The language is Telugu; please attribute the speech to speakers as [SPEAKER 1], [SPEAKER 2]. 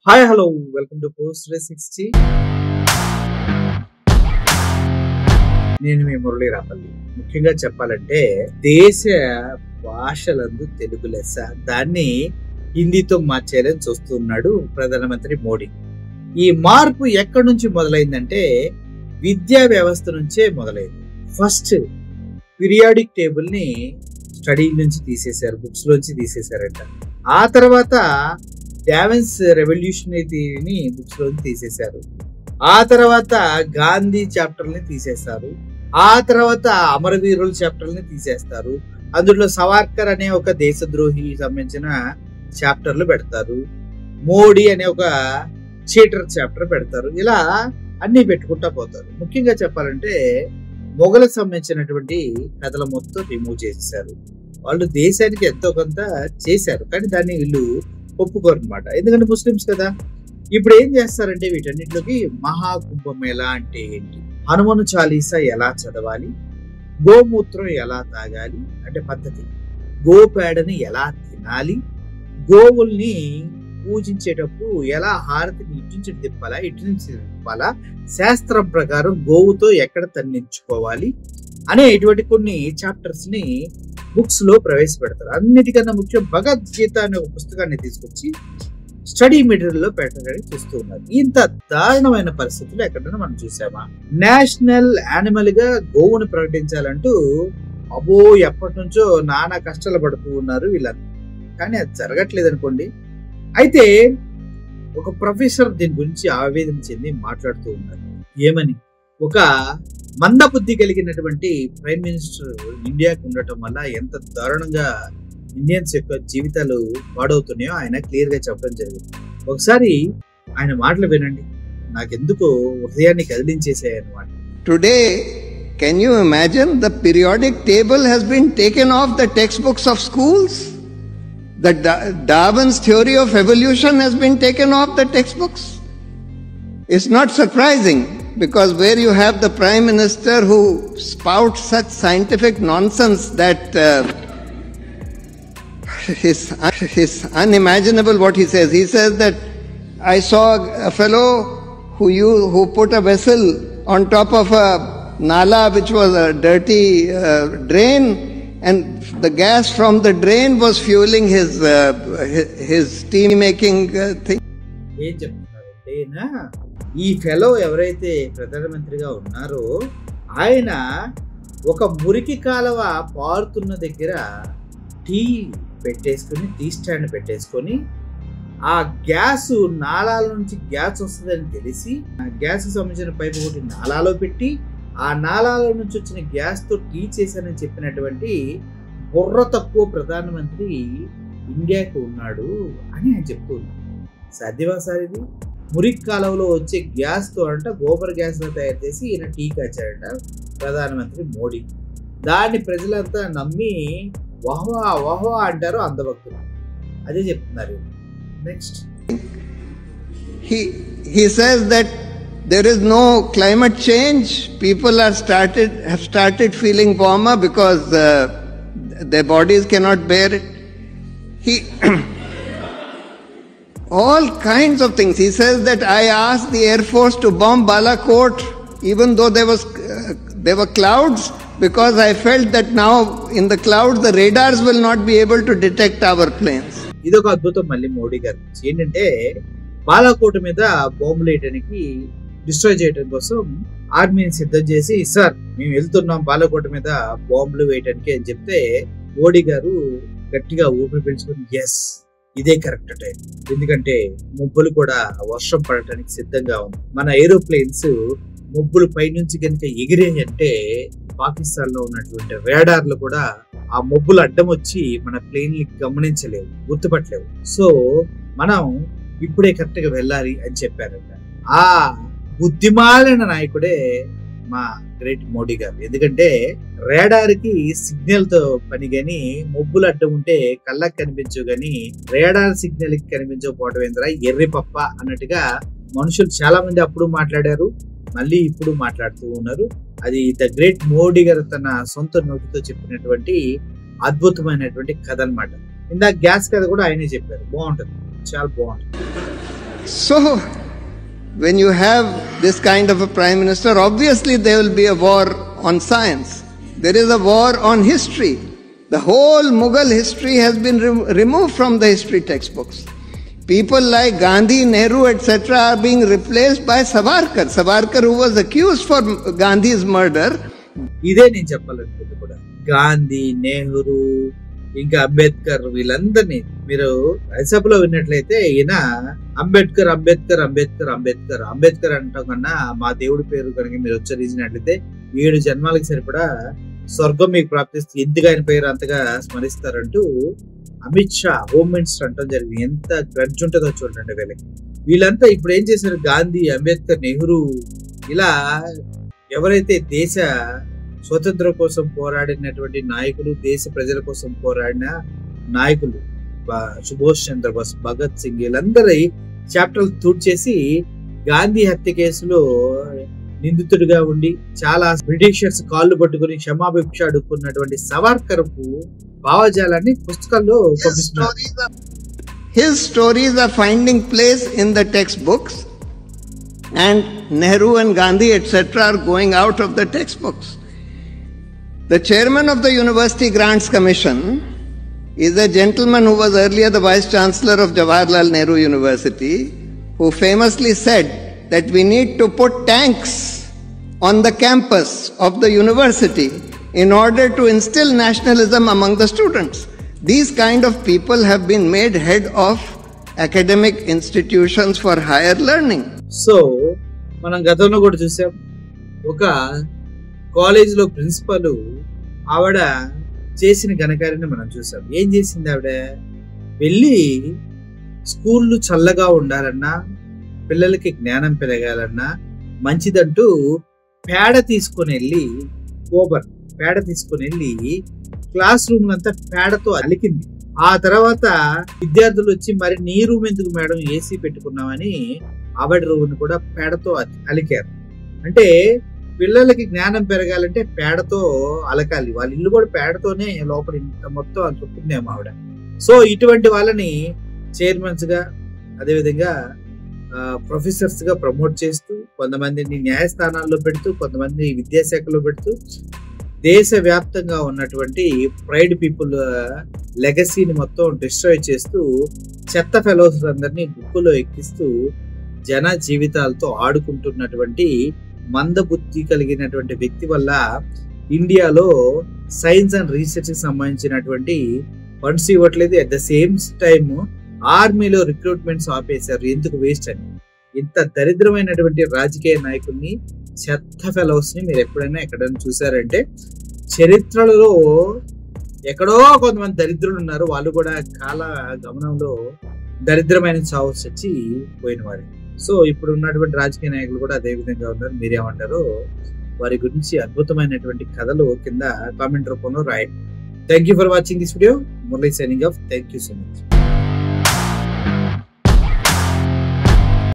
[SPEAKER 1] Hi hello welcome to post 360. నేను మీ మురళీ రాపల్లి. ముఖ్యంగా చెప్పాలంటే దేశ భాషలందు తెలుగు లెస్స, దాన్ని హిందీతో మార్చేయాలని చూస్తున్నాడు ప్రధానమంత్రి మోడీ. ఈ మార్పు ఎక్కడి నుంచి మొదలైందంటే విద్యా వ్యవస్థ నుంచే మొదలైంది. ఫస్ట్ పీరియాడిక్ టేబుల్ ని స్టడీ నుంచి తీసేశారు, బుక్స్ లోంచి తీసేశారంట. ఆ తర్వాత డావెన్స్ రెవల్యూషనరీని బుక్స్ లోంచి తీసేశారు. ఆ తర్వాత గాంధీ చాప్టర్ ని తీసేస్తారు. ఆ తర్వాత అమరవీరుల చాప్టర్ ని తీసేస్తారు. అందులో సవార్కర్ అనే ఒక దేశద్రోహి సంబంధించిన చాప్టర్లు పెడతారు. మోడీ అనే ఒక చీటర్ చాప్టర్ పెడతారు. ఇలా అన్ని పెట్టుకుంటా పోతారు. ముఖ్యంగా చెప్పాలంటే మొఘలకు సంబంధించినటువంటి కథలు మొత్తం రిమూవ్ చేసేసారు. వాళ్ళు దేశానికి ఎంతో కొంత చేశారు, కానీ దాన్ని వీళ్ళు ఒప్పుకోరు అనమాట. ఎందుకంటే ముస్లిమ్స్ కదా. ఇప్పుడు ఏం చేస్తారంటే వీటన్నిటిలోకి మహాకుంభమేళా అంటే ఏంటి, హనుమాను చాలీసా ఎలా చదవాలి, గోమూత్రం ఎలా తాగాలి అంటే పద్ధతి, గోపేడని ఎలా తినాలి, గోవుల్ని పూజించేటప్పుడు ఎలా హారతిని ఇటు నుంచి తిప్పాలా, ఇటు నుంచి తిప్పాలా, శాస్త్రం ప్రకారం గోవుతో ఎక్కడ తన్నించుకోవాలి అనే ఇటువంటి కొన్ని చాప్టర్స్ ని బుక్స్ లో ప్రవేశపెడతారు. అన్నిటికన్నా ముఖ్యం భగవద్గీత అనే ఒక పుస్తకాన్ని తీసుకొచ్చి స్టడీ మెటీరియల్ లో పెట్టడానికి చూస్తూ ఉన్నారు. ఇంత దారుణమైన పరిస్థితులు ఎక్కడైనా మనం చూసామా? నేషనల్ యానిమల్ గా గోవును ప్రకటించాలంటూ అబో ఎప్పటి నుంచో నానా కష్టాలు పడుతూ ఉన్నారు వీళ్ళంతా, కానీ అది జరగట్లేదు అనుకోండి. అయితే ఒక ప్రొఫెసర్ దీని గురించి ఆవేదన చెంది మాట్లాడుతూ ఉన్నారు. ఏమని? ఒక మందబుద్ధి కలిగినటువంటి ప్రైమ్ మినిస్టర్ ఇండియాకు ఉండటం వల్ల ఎంత దారుణంగా ఇండియన్స్ యొక్క జీవితాలు పాడవుతున్నాయో ఆయన క్లియర్ గా చెప్పడం జరిగింది. ఒకసారి ఆయన మాటలు వినండి, నాకెందుకో హృదయాన్ని కదిలించేసాయన్నమాట.
[SPEAKER 2] Today can you imagine the periodic table has been taken off the textbooks of schools. The Darwin's theory of evolution has been taken off the textbooks. It's not surprising, because where you have the Prime Minister who spouts such scientific nonsense that is unimaginable what he says. He says that I saw a fellow who put a vessel on top of a nala which was a dirty drain, and the gas from the drain was fueling his steam making thing.
[SPEAKER 1] ఏం చెప్తున్నారంటే, ఈ ఫెలో ఎవరైతే ప్రధానమంత్రిగా ఉన్నారో ఆయన ఒక మురికి కాలువ పారుతున్న దగ్గర టీ స్టాండ్ పెట్టేసుకొని ఆ గ్యాస్ నాళాల నుంచి గ్యాస్ వస్తుందని తెలిసి ఆ గ్యాస్ సంబంధించిన పైపు ఒకటి నాళాలో పెట్టి ఆ నాళాల నుంచి వచ్చిన గ్యాస్ తో టీ చేశానని చెప్పినటువంటి బుర్ర తక్కువ ప్రధానమంత్రి ఇండియాకు ఉన్నాడు అని ఆయన చెప్తూ ఉన్నాడు. సాధ్యమా సార్ ఇది? మురికి కాలువలో వచ్చే గ్యాస్ తో అంట గోబర్ గ్యాస్ లో తయారు చేసి ఈయన టీ కాచాడంట ప్రధానమంత్రి మోడీ. దాన్ని ప్రజలంతా నమ్మి వాహ్వా వాహ్వా అంటారు అందభక్తులు. అదే చెప్తున్నారు. Next
[SPEAKER 2] he says that there is no climate change. People have started feeling warmer because their bodies cannot bear it. All kinds of things. He says that I asked the Air Force to bomb Balakot even though there were clouds, because I felt that now in the clouds the radars will not be able to detect our planes.
[SPEAKER 1] ఇదొక అద్భుతం మళ్ళీ మోడీ గారి నుంచి. ఏంటంటే బాలాకోట్ మీద బాంబులు వేయడానికి, డిస్ట్రాయ్ చేయడం కోసం ఆర్మీని సిద్ధం చేసి, సార్ మేము వెళ్తున్నాం బాలాకోట్ మీద బాంబులు వేయడానికి అని చెప్తే మోడీ గారు గట్టిగా ఊపిరి పీల్చుకొని ఎస్ ఇదే కరెక్ట్ టైం, ఎందుకంటే మబ్బులు కూడా వర్షం పడటానికి సిద్ధంగా ఉంది. మన ఏరోప్లేన్స్ మబ్బులు పైనుంచి కనుక ఎగిరాయి అంటే పాకిస్తాన్ లో ఉన్నటువంటి రేడార్లు కూడా ఆ మబ్బులు అడ్డం వచ్చి మన ప్లేన్ ని గమనించలేవు, గుర్తుపట్టలేవు. సో మనం ఇప్పుడే కరెక్ట్ గా వెళ్ళాలి అని చెప్పారంట. ఆ బుద్ధిమాలిన నాయకుడే మా గ్రేట్ మోడీ గారు. ఎందుకంటే రేడార్ కి సిగ్నల్ తో పని గాని, మబ్బులు అడ్డం ఉంటే కళ్ళకి కనిపించవు గాని రేడార్ సిగ్నల్ కి కనిపించకపోవడం ఏంద్రా ఎర్రి పప్ప అన్నట్టుగా మనుషులు చాలా మంది అప్పుడు మాట్లాడారు, మళ్ళీ ఇప్పుడు మాట్లాడుతూ ఉన్నారు. అది ద గ్రేట్ మోడీ గారు తన సొంత నోటితో చెప్పినటువంటి అద్భుతమైనటువంటి కథ అన్నమాట. ఇందాక గ్యాస్ కథ కూడా ఆయనే చెప్పారు, బాగుంటుంది, చాలా బాగుంటుంది.
[SPEAKER 2] So, when you have this kind of a prime minister, obviously there will be a war on science. There is a war on history. The whole Mughal history has been removed from the history textbooks. People like Gandhi, Nehru, etc. are being replaced by Savarkar. Savarkar, who was accused for Gandhi's murder.
[SPEAKER 1] ఇదే నేను చెప్పాలనుకుంది కూడా. గాంధీ, నెహ్రూ, ఇంకా అంబేద్కర్, వీళ్ళందరినీ మీరు రాజ్యసభలో విన్నట్లయితే ఈయన అంబేద్కర్ అంబేద్కర్ అంబేద్కర్ అంబేద్కర్ అంబేద్కర్ అంటాం కన్నా మా దేవుడి పేరు కనుక మీరు ఉచ్చరించినట్లయితే 7 జన్మాలకి సరిపడా స్వర్గం మీకు ప్రాప్తిస్తుంది, ఎందుకు ఆయన పేరు అంతగా స్మరిస్తారంటూ అమిత్ షా హోమ్ మినిస్టర్ అంటాం జరిగింది. ఎంత గ్రడ్జ్ ఉంటుందో చూడండి వీళ్ళకి. వీళ్ళంతా ఇప్పుడు ఏం చేశారు, గాంధీ, అంబేద్కర్, నెహ్రూ, ఇలా ఎవరైతే దేశ స్వతంత్రం కోసం పోరాడినటువంటి నాయకులు, దేశ ప్రజల కోసం పోరాడిన నాయకులు, సుభాష్ చంద్రబోస్, భగత్ సింగ్, వీళ్ళందరి చాప్టర్లు తుడిచేసి గాంధీ హత్య కేసులో నిందితుడిగా ఉండి చాలా బ్రిటిషర్స్ కాళ్ళు పట్టుకుని క్షమాభిక్ష అడుక్కున్నటువంటి సవార్కర్ భావజాలాన్ని పుస్తకాల్లో పంపిస్తున్నారు.
[SPEAKER 2] His stories are finding place in the textbooks, and Nehru and Gandhi etc. are going out of the textbooks. The chairman of the University Grants Commission is a gentleman who was earlier the vice chancellor of Jawaharlal Nehru University, who famously said that we need to put tanks on the campus of the university in order to instill nationalism among the students. These kind of people have been made head of academic institutions for higher learning.
[SPEAKER 1] So మనం గతంలో కూడా చూసాం, ఒక కాలేజీలో ప్రిన్సిపల్ ఆవిడ చేసిన ఘనకార్యాన్ని మనం చూసాం. ఏం చేసింది ఆవిడ? వెళ్ళి స్కూళ్ళు చల్లగా ఉండాలన్నా, పిల్లలకి జ్ఞానం పెరగాలన్నా మంచిదంటూ పేడ తీసుకొని వెళ్ళి, పేడ తీసుకొని వెళ్ళి క్లాస్ రూమ్ అంతా పేడతో అలికింది. ఆ తర్వాత విద్యార్థులు వచ్చి, మరి నీ రూమ్ ఎందుకు మేడం ఏసీ పెట్టుకున్నామని ఆవిడ రూమ్ కూడా పేడతో అలికారు. అంటే పిల్లలకి జ్ఞానం పెరగాలంటే పేడతో అలకాలి. వాళ్ళ ఇల్లు కూడా పేడతోనే లోపల మొత్తం అని చెప్తుందేమో ఆవిడ. సో ఇటువంటి వాళ్ళని చైర్మన్స్ గా, అదేవిధంగా ప్రొఫెసర్స్ గా ప్రమోట్ చేస్తూ, కొంతమందిని న్యాయస్థానాల్లో పెడుతూ, కొంతమంది విద్యాశాఖలో పెడుతూ, దేశవ్యాప్తంగా ఉన్నటువంటి ప్రైడ్ పీపుల్ లెగసీని మొత్తం డిస్ట్రాయ్ చేస్తూ, చెత్త ఫెలోస్ అందరినీ గుక్కులో ఎక్కిస్తూ, జన జీవితాలతో ఆడుకుంటున్నటువంటి మందబుద్ధి కలిగినటువంటి వ్యక్తి వల్ల ఇండియాలో సైన్స్ అండ్ రీసెర్చ్ కి సంబంధించినటువంటి ఫండ్స్ ఇవ్వట్లేదు. అట్ ద సేమ్ టైమ్ ఆర్మీలో రిక్రూట్మెంట్స్ ఆపేశారు. ఎందుకు? వేస్ట్ అని. ఇంత దరిద్రమైనటువంటి రాజకీయ నాయకుల్ని, చెత్త ఫెలోస్ ని మీరు ఎప్పుడైనా ఎక్కడైనా చూసారంటే, చరిత్రలో ఎక్కడో కొంతమంది దరిద్రులు ఉన్నారు, వాళ్ళు కూడా కాల గమనంలో దరిద్రమైన చావు చచ్చి పోయిన వారు. సో ఇప్పుడు ఉన్నటువంటి రాజకీయ నాయకులు కూడా అదే విధంగా ఉన్నారు. మీరేమంటారో వారి గురించి అద్భుతమైనటువంటి కథలు కింద కామెంట్ రూపంలో రాయండి. Thank you for watching this video. Murali signing off. Thank you so much.